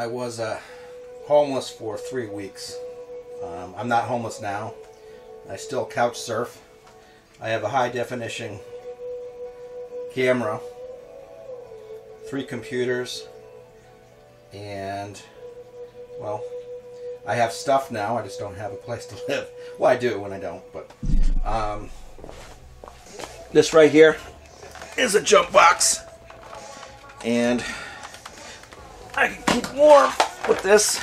I was homeless for 3 weeks. I'm not homeless now. I still couch surf. I have a high definition camera, 3 computers, and, well, I have stuff now. I just don't have a place to live. Well, I do when I don't, but this right here is a jump box, and I can keep warm with this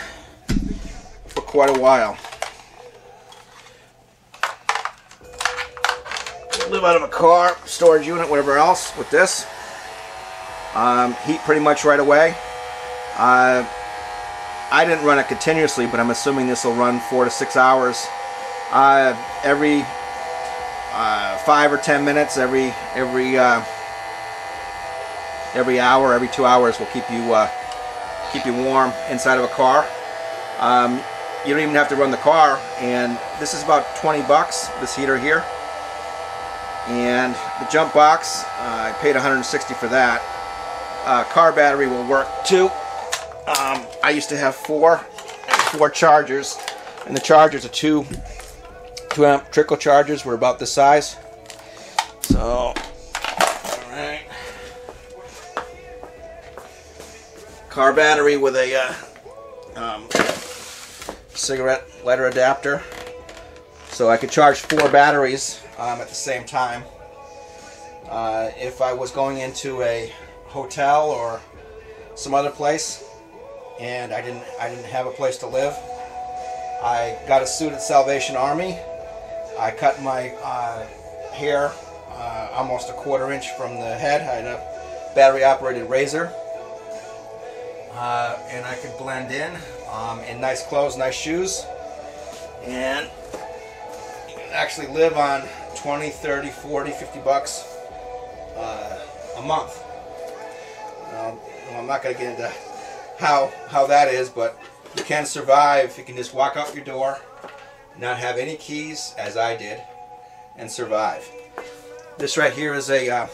for quite a while. Live out of a car, storage unit, whatever else with this. Heat pretty much right away. I didn't run it continuously, but I'm assuming this will run 4 to 6 hours. Every 5 or 10 minutes, every hour, every 2 hours will keep you warm inside of a car. You don't even have to run the car, and this is about 20 bucks, this heater here. And the jump box, I paid 160 for that. Car battery will work too. I used to have four chargers, and the chargers are 2 amp trickle chargers, were about this size. So, alright. Car battery with a cigarette lighter adapter, so I could charge 4 batteries at the same time. If I was going into a hotel or some other place and I didn't have a place to live, I got a suit at Salvation Army. I cut my hair almost a 1/4 inch from the head. I had a battery operated razor, and I could blend in nice clothes, nice shoes, and you can actually live on 20, 30, 40, 50 bucks a month. I'm not going to get into how that is, but you can survive. You can just walk out your door, not have any keys, as I did, and survive. This right here is a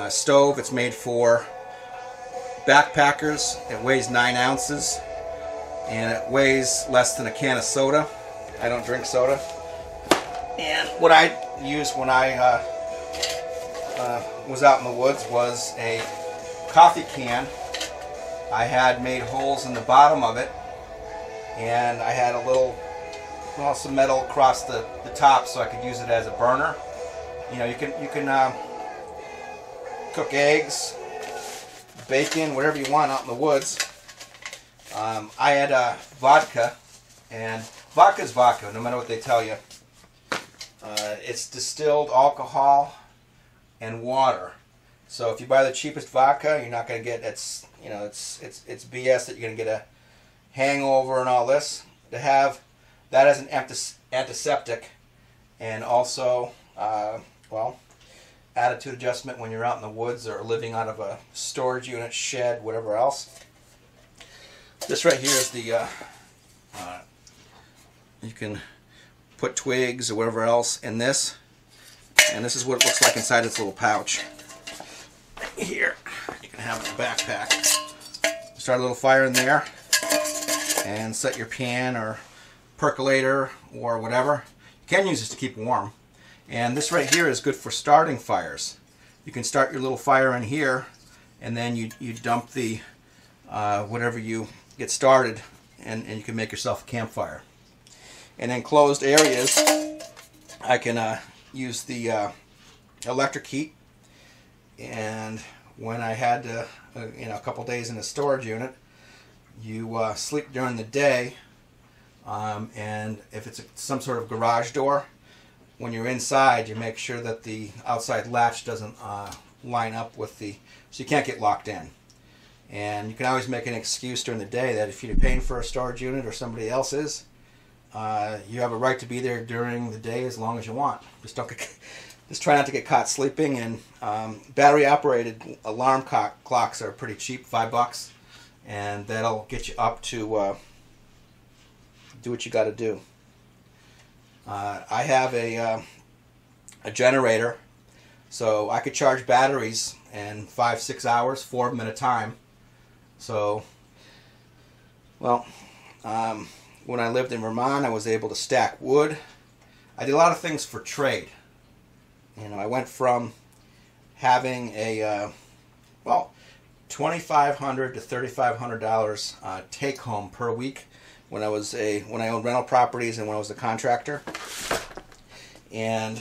stove. It's made for backpackers. It weighs 9 ounces, and it weighs less than a can of soda. I don't drink soda. And what I used when I was out in the woods was a coffee can. I had made holes in the bottom of it, and I had a little, well, some metal across the top so I could use it as a burner. You know, you can cook eggs, bacon, whatever you want out in the woods. I had vodka, and vodka's vodka, no matter what they tell you. It's distilled alcohol and water. So if you buy the cheapest vodka, you're not going to get it's BS that you're going to get a hangover and all this. To have that as an antiseptic, and also well, attitude adjustment when you're out in the woods or living out of a storage unit, shed, whatever else. This right here is the you can put twigs or whatever else in this, and this is what it looks like inside its little pouch. Here, you can have a backpack. Start a little fire in there, and set your pan or percolator or whatever. You can use this to keep warm. And this right here is good for starting fires. You can start your little fire in here, and then you dump the whatever you get started, and you can make yourself a campfire. In enclosed areas, I can use the electric heat. And when I had to, a couple days in a storage unit, you sleep during the day, and if it's some sort of garage door, when you're inside, you make sure that the outside latch doesn't line up with so you can't get locked in. And you can always make an excuse during the day that if you're paying for a storage unit or somebody else is, you have a right to be there during the day as long as you want. Just try not to get caught sleeping. And battery-operated alarm clocks are pretty cheap, $5, and that'll get you up to do what you got to do. I have a generator, so I could charge batteries in 5-6 hours, 4 of them at a time. So Well, when I lived in Vermont, I was able to stack wood. I did a lot of things for trade. You know, I went from having a well, $2,500 to $3,500 take home per week when I owned rental properties and when I was a contractor. And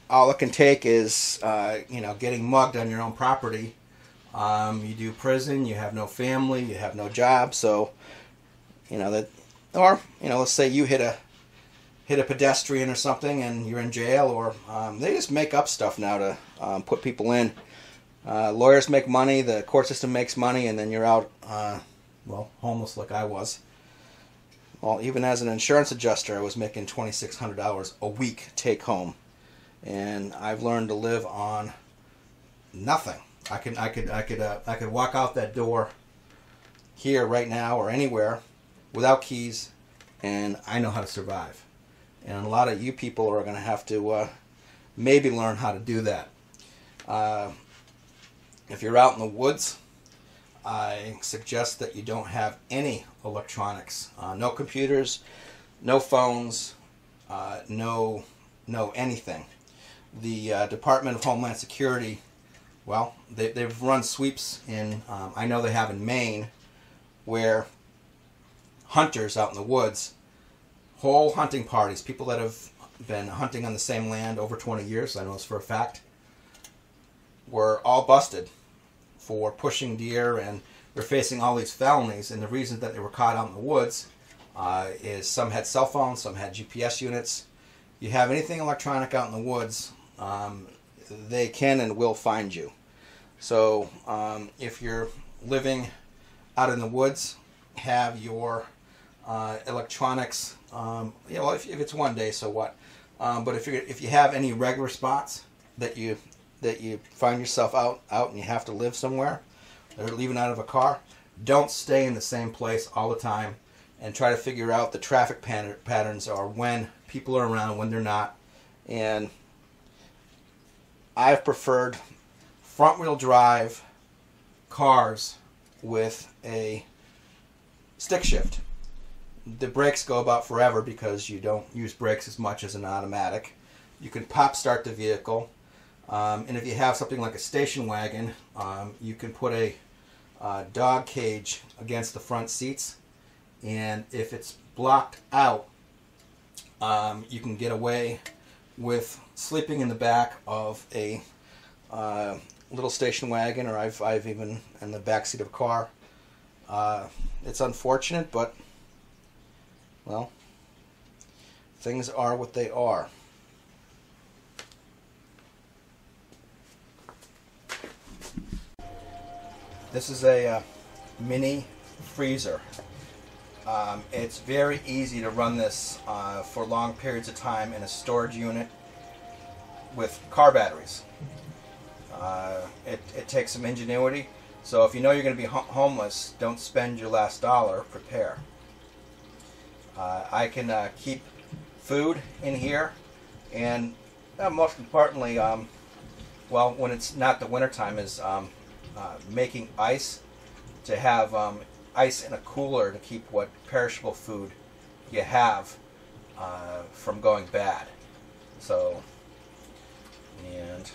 all it can take is you know, getting mugged on your own property. You do prison, you have no family, you have no job, so you know that, or you know, let's say you hit a pedestrian or something and you're in jail, or they just make up stuff now to put people in. Lawyers make money, the court system makes money, and then you're out, well, homeless like I was. Well, even as an insurance adjuster, I was making $2,600 a week take home, and I've learned to live on nothing. I could walk out that door here right now or anywhere without keys, and I know how to survive. And a lot of you people are going to have to maybe learn how to do that. If you're out in the woods, I suggest that you don't have any electronics. No computers, no phones, no anything. The Department of Homeland Security, well, they've run sweeps in, I know they have in Maine, where hunters out in the woods, whole hunting parties, people that have been hunting on the same land over 20 years, I know this for a fact, were all busted for pushing deer, and they're facing all these felonies. And the reason that they were caught out in the woods is some had cell phones, some had GPS units. You have anything electronic out in the woods, they can and will find you. So if you're living out in the woods, have your electronics. You know, if it's one day, so what? But if you have any regular spots that you find yourself out and you have to live somewhere, or leaving out of a car, don't stay in the same place all the time, and try to figure out the traffic patterns, or when people are around, when they're not. And I've preferred front-wheel drive cars with a stick shift. The brakes go about forever because you don't use brakes as much as an automatic. You can pop start the vehicle, and if you have something like a station wagon, you can put a dog cage against the front seats, and if it's blocked out, you can get away with sleeping in the back of a little station wagon, or I've even in the back seat of a car. It's unfortunate, but well, things are what they are. This is a mini freezer. It's very easy to run this for long periods of time in a storage unit with car batteries. It takes some ingenuity. So if you know you're going to be homeless, don't spend your last dollar, prepare. I can keep food in here, and most importantly, well, when it's not the winter time, is making ice, to have ice in a cooler to keep what perishable food you have from going bad. So, and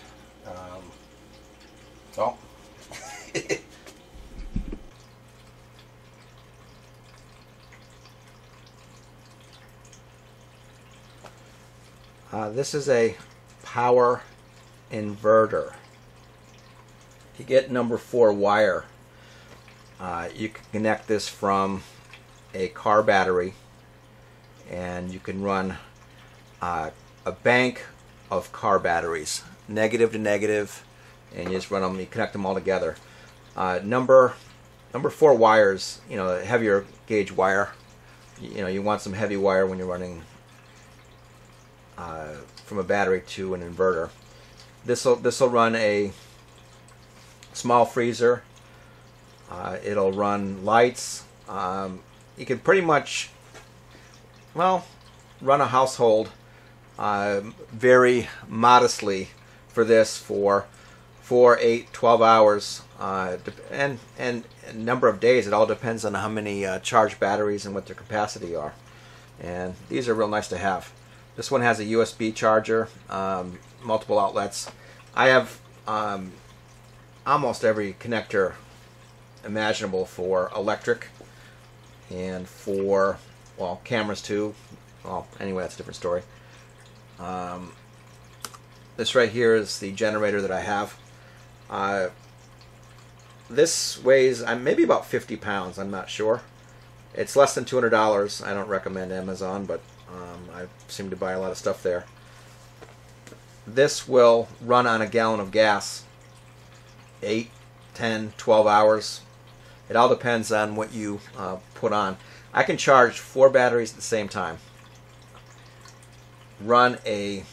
oh. This is a power inverter. You get number 4 wire. You can connect this from a car battery, and you can run a bank of car batteries, negative to negative, and you just run them. You connect them all together. Number 4 wires, you know, heavier gauge wire. You know, you want some heavy wire when you're running from a battery to an inverter. This'll run a small freezer. It'll run lights. You can pretty much, well, run a household very modestly for this for 4, 8, 12 hours, and a number of days. It all depends on how many charged batteries and what their capacity are. And these are real nice to have. This one has a USB charger, multiple outlets. I have almost every connector imaginable for electric and for, well, cameras too. Well, anyway, that's a different story. This right here is the generator that I have. This weighs maybe about 50 pounds, I'm not sure. It's less than $200. I don't recommend Amazon, but I seem to buy a lot of stuff there. This will run on a gallon of gas, 8, 10, 12 hours. It all depends on what you put on. I can charge 4 batteries at the same time, run a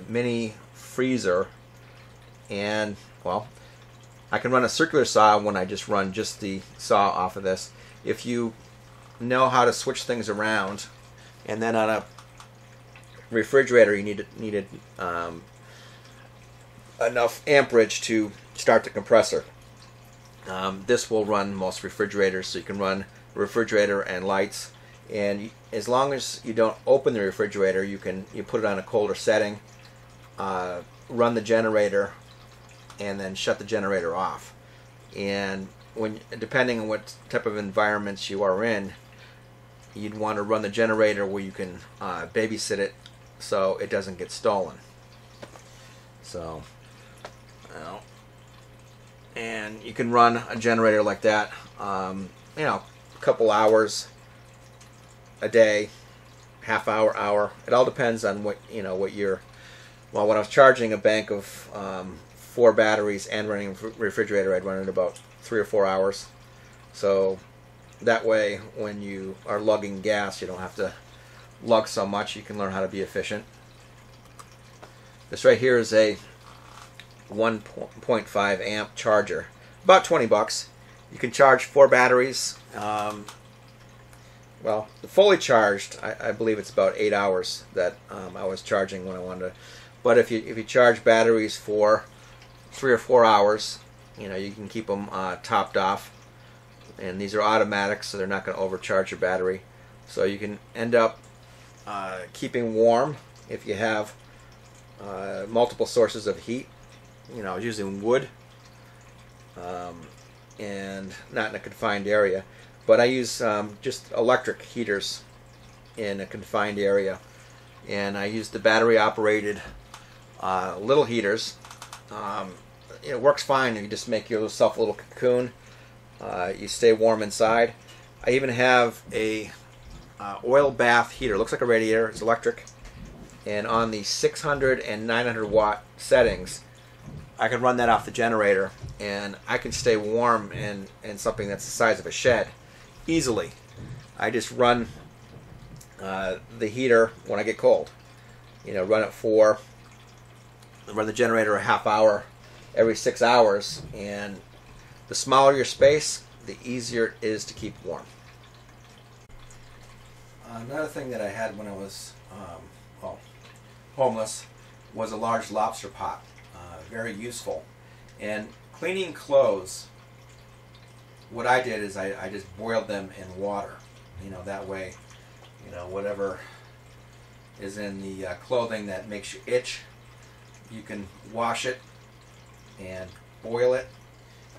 mini freezer, and, well, I can run a circular saw when I just run just the saw off of this. If you know how to switch things around, and then on a refrigerator you needed enough amperage to start the compressor. This will run most refrigerators, so you can run refrigerator and lights, and as long as you don't open the refrigerator, you put it on a colder setting, run the generator, and then shut the generator off. And depending on what type of environments you are in, you'd want to run the generator where you can babysit it so it doesn't get stolen. So, well, and you can run a generator like that, a couple hours a day, half hour, hour. It all depends on what you're. Well, when I was charging a bank of 4 batteries and running a refrigerator, I'd run it about 3 or 4 hours. So that way, when you are lugging gas, you don't have to lug so much. You can learn how to be efficient. This right here is a 1.5 amp charger, about 20 bucks. You can charge 4 batteries. Well, fully charged, I believe it's about 8 hours that I was charging when I wanted to. But if you charge batteries for 3 or 4 hours, you can keep them topped off. And these are automatic, so they're not going to overcharge your battery. So you can end up keeping warm if you have multiple sources of heat. I was using wood and not in a confined area. But I use just electric heaters in a confined area. And I use the battery-operated little heaters. It works fine. You just make yourself a little cocoon. You stay warm inside. I even have a oil bath heater. It looks like a radiator. It's electric. And on the 600 and 900 watt settings, I can run that off the generator, and I can stay warm in something that's the size of a shed easily. I just run the heater when I get cold. Run the generator a half hour every 6 hours, and the smaller your space, the easier it is to keep warm. Another thing that I had when I was homeless was a large lobster pot. Very useful. And cleaning clothes, what I did is I just boiled them in water. That way, whatever is in the clothing that makes you itch, you can wash it and boil it.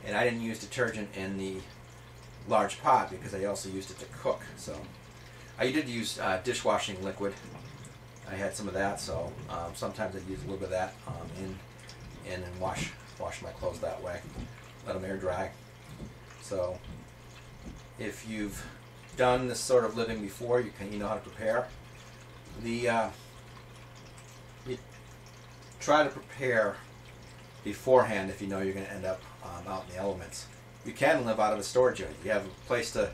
And I didn't use detergent in the large pot because I also used it to cook. So I did use dishwashing liquid. I had some of that, so sometimes I use a little bit of that and wash my clothes that way. Let them air dry. So if you've done this sort of living before, you know how to prepare. You try to prepare beforehand if you know you're going to end up out in the elements. You can live out of a storage unit. You have a place to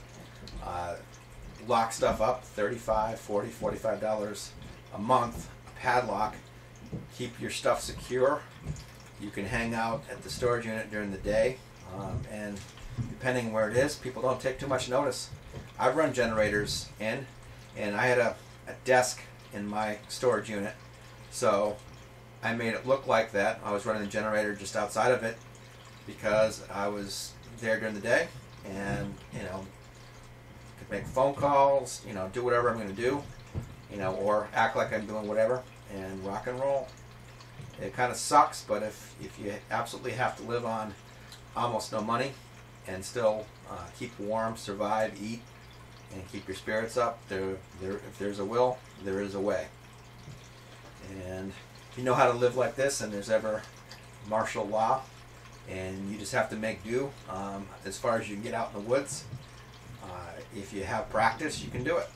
lock stuff up, $35, $40, $45 a month, a padlock, keep your stuff secure. You can hang out at the storage unit during the day, and depending where it is, people don't take too much notice. I've run generators and I had a desk in my storage unit, so I made it look like that. I was running the generator just outside of it because I was there during the day, and could make phone calls, do whatever I'm going to do, or act like I'm doing whatever and rock and roll. It kind of sucks, but if you absolutely have to live on almost no money and still keep warm, survive, eat, and keep your spirits up, if there's a will, there is a way. And if you know how to live like this, and there's ever martial law, and you just have to make do as far as you can get out in the woods, if you have practice, you can do it.